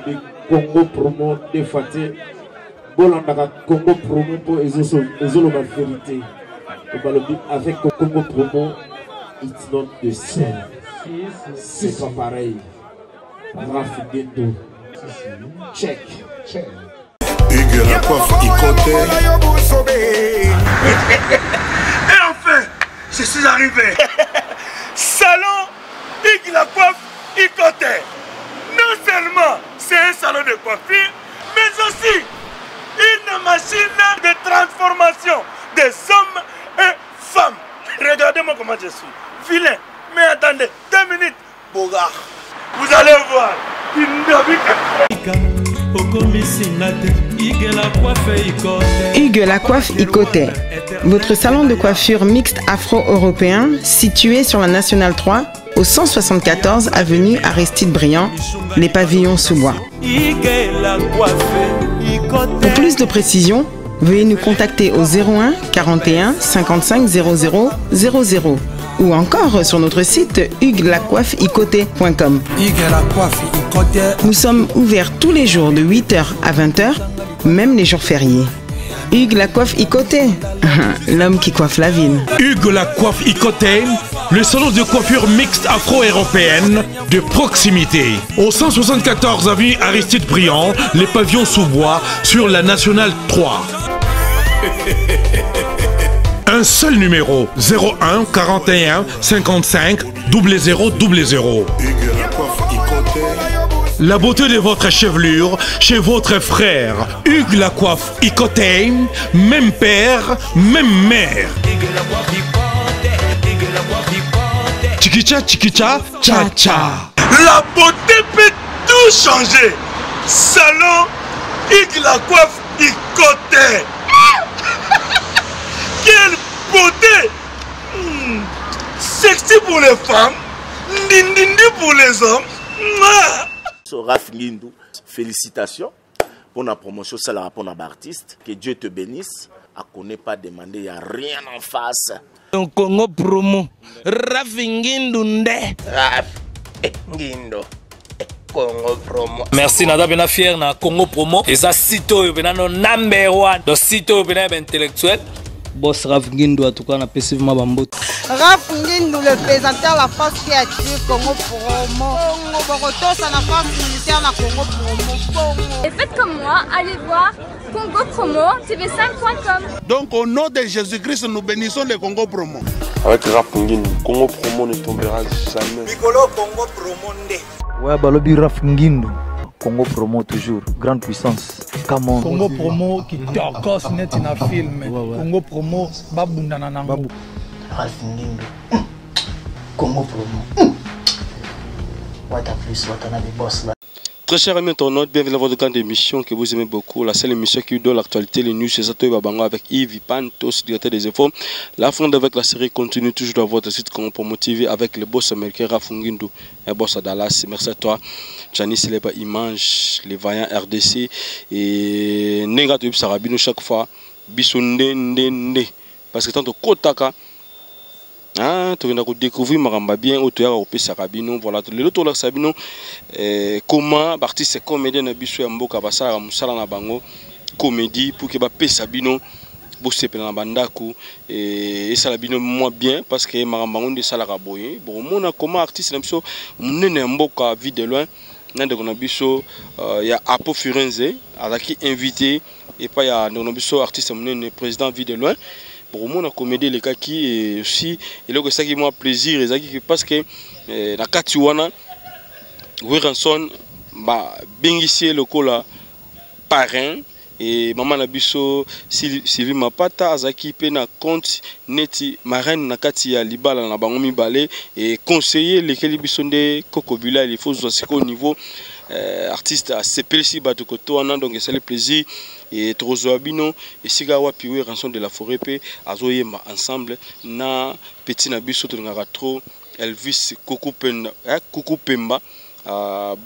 balobi Congo promo de Faté. Bolandaka Congo promo pour ezoloba vérité. Balobi avec Congo promo, it's not the same. C'est pas pareil. Rafi Gendo. Check. Hugues la coiffe Ikoté. Et enfin, je suis arrivé. Salon Hugues la coiffe Ikoté. Non seulement c'est un salon de coiffure, mais aussi une machine de transformation des hommes et femmes. Regardez-moi comment je suis. Vilain. Mais attendez, 2 minutes. Bogard. Vous allez voir. Hugues la coiffe Ikoté. Votre salon de coiffure mixte afro-européen situé sur la Nationale 3 au 174 avenue Aristide Briand, les pavillons sous bois. Pour plus de précisions, veuillez nous contacter au 01 41 55 00 00 ou encore sur notre site hugueslacoiffeikoté.com. Nous sommes ouverts tous les jours de 8h à 20h, même les jours fériés. Hugues la coiffe Ikoté, l'homme qui coiffe la ville. Hugues la coiffe Ikoté, le salon de coiffure mixte afro-européenne de proximité. Au 174 avenue Aristide Briand, les pavillons sous bois sur la Nationale 3. Un seul numéro, 01 41 55 00 00. La beauté de votre chevelure chez votre frère. Hugues la coiffe Ikoté, même père, même mère. Chikicha, chikicha, cha cha. La beauté peut tout changer. Salon Hugues la coiffe Ikoté. Quelle beauté! Sexy pour les femmes, ndindi pour les hommes. Raf Ngindou, félicitations pour la promotion, c'est la rapport d'artiste. Que Dieu te bénisse. À connaît pas demander, il n'y a rien en face. Donc Congo promo, Raf Ngindou nde. Raf Ngindou. Congo promo. Merci nada bena fier na Congo promo. Et ça sito bena no number 1. Donc sito bena intellectuel. Boss Raf Ngindou en tout cas on a passivement bambot. Raf Ngindou le présentateur la force créative Congo promo. Boroto ça la force militaire na Congo promo. Et faites comme moi, allez voir Congo promo tv5.com. Donc au nom de Jésus-Christ nous bénissons le Congo promo. Avec Raf Ngindou, Congo promo ne tombera jamais. Piccolo Congo promo nde. Ouais, balobi Raf Ngindou. Congo promo toujours, grande puissance. Congo promo qui torcos net na film. Congo promo babunda na nango. Raf Ngindou. Congo promo. What a plus, what a boss là. Très chers amis internautes, bienvenue dans votre grande émission que vous aimez beaucoup. La seule émission qui vous donne l'actualité, les news, c'est Zato Babango avec Yves Pantos, directeur des infos. La fronde avec la série continue toujours dans votre site Congo Promo TV avec le boss américain Raf Ngindou, un boss à Dallas. Merci à toi, Janice Leba Image, les vaillants RDC et Nenga Toub Sarabino chaque fois. Bisonde, parce que tant de Kotaka. Ah, tu viens de découvrir Maramba bien, auteur au Sarabino, voilà, le retour de Sabino, comment, artiste comédien na biso ya mboka basala musala na bango, comédie pour que ba Sabino, bosse pe na bandako, et ça la bino moi bien parce que Maramba on de sala raboye, bon, mon comment artiste na biso, munene mboka vie de loin, nande kona biso, ya Apo Furenze, alaki invité, et pas ya na biso artiste munene président vie de loin. Pour moi, la comédie, les cas qui aussi, et là, ça qui m'a plaisir, parce que la Katiwana, Wilson, Bengissier, le cola parrain, et maman Nabiso, Sylvie Mapata, Azaki, Pena, compte, Neti, Marraine, Nakatia, Libala, Nabangomi Balé, et conseiller les Kelibisonde, Kokobula, il faut au niveau artiste à CPLC, Batukoto, donc c'est le plaisir. Et Trozoabino et Sigawa Piwe rançon de la forêt pe azoyemba ensemble na petit nabiso to ngara trop Elvis Coucou Pemba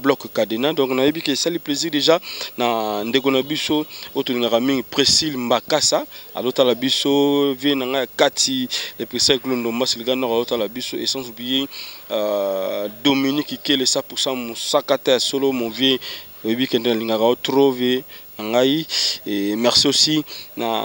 bloc cadena donc on a vu que ça le plaisir déjà na ndeko nabiso oto ngara mingi Précile Mbakasa alota la biso vie na kati le président Klondo Masilgana alota la biso et sans oublier Dominique qui est le 100% mon sakata solo mon vieux oyebi kende lingaka trouver ngai et merci aussi na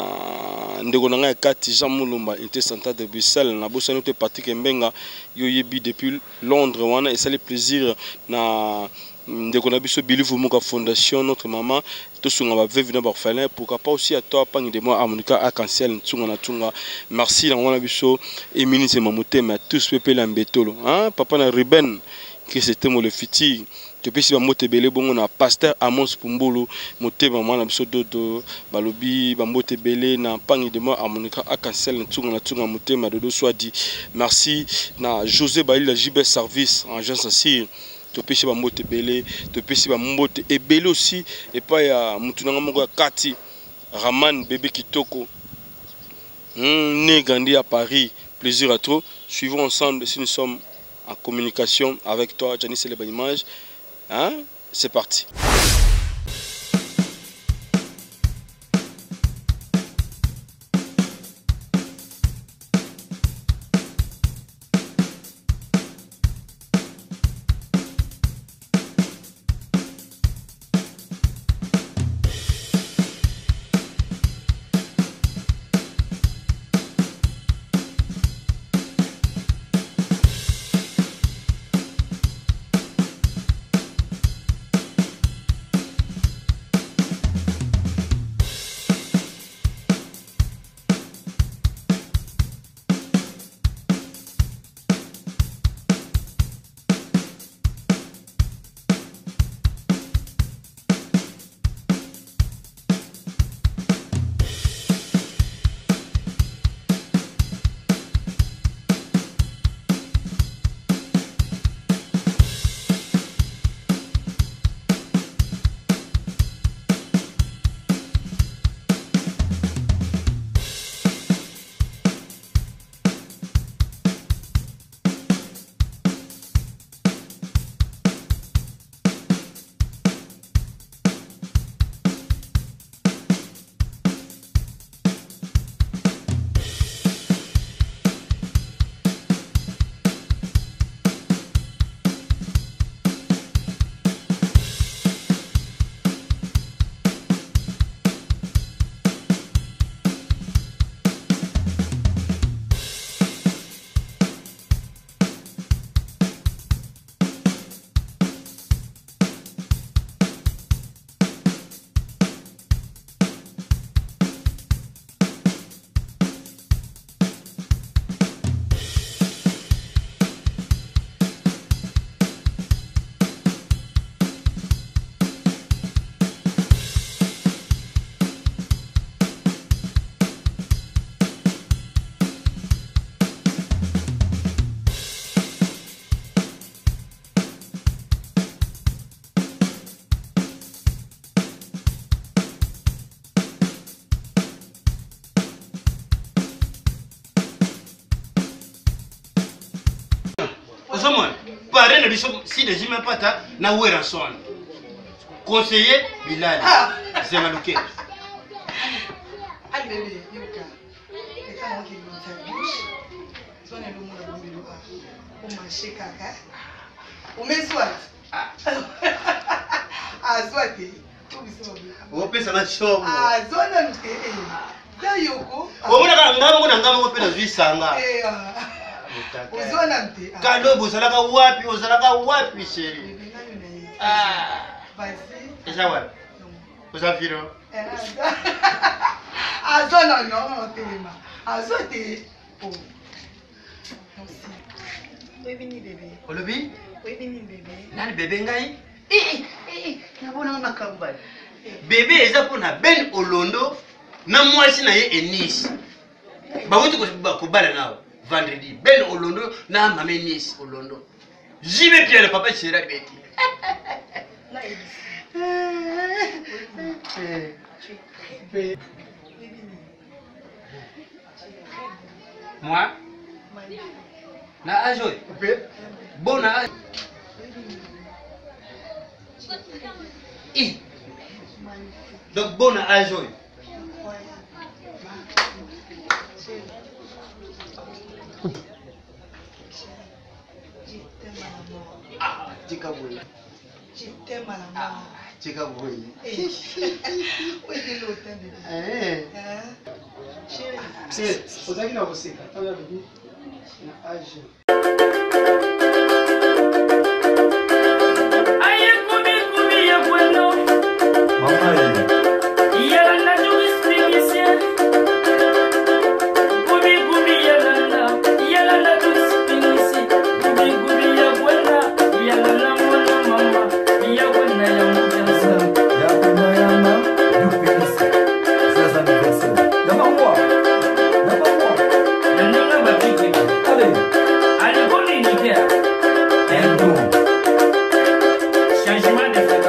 ndeko na ngai kati Jean Mulumba unité centrale de Bruxelles na bosani te Patrick Mbenga yo yebi depuis Londres wana et ça le plaisir na ndeko na biso Bilivu Muka Fondation notre maman to sunga ba veuve na ba orphelin pourquoi pas aussi à toi pangi de moi Amonika Arc-en-Ciel tsunga na tunga merci na wana biso et ministre Mamotema tous peuple Mbetolo hein papa na Ruben qui c'était mo le fiti depuis si ba mote belé bongo na pasteur Amos Pumbulu motema mwana biso dodo balobi ba mote belé na pangi de moi Amonika Arc-en-Ciel tsunga na tunga motema dodo swadi merci na José Baïla JB Service agence assir topesi ba mbote belé topesi ba mbote ebelé aussi et pas ya mutunanga moko ya kati Raman bébé kitoko né grandi à Paris plaisir à toi suivons ensemble si nous sommes en communication avec toi Janice les images hein c'est parti. Si des humains pas ta na ouera son conseiller Bilal c'est malouké allez yoka et ça on qui nous service son est le monde de Biloba on marcher kaka on met soit soit on peut ça marche chaud zone nous là yoko on ngama pe na zwisanga uzona mte kalobo ozalaka wapi chérie basi eza wapi ozafiro azona no telema azote oh webini bébé olobi webini bébé nani bébé ngai nabona makamba bébé eza pona Ben Olondo na mwasi na ye Enis bawuti ko bala nawo vendredi Ben Olondo na mama Enis Olondo jibe Pierre papa chéra beti moi na ajoy bon na donc bon à ajoy Cheka boy. Où est l'hôtel bébé? Chérie, vous avez la voici. Attends, bébé. Na âge. Aïe, combien ya bueno. Maman. Changement de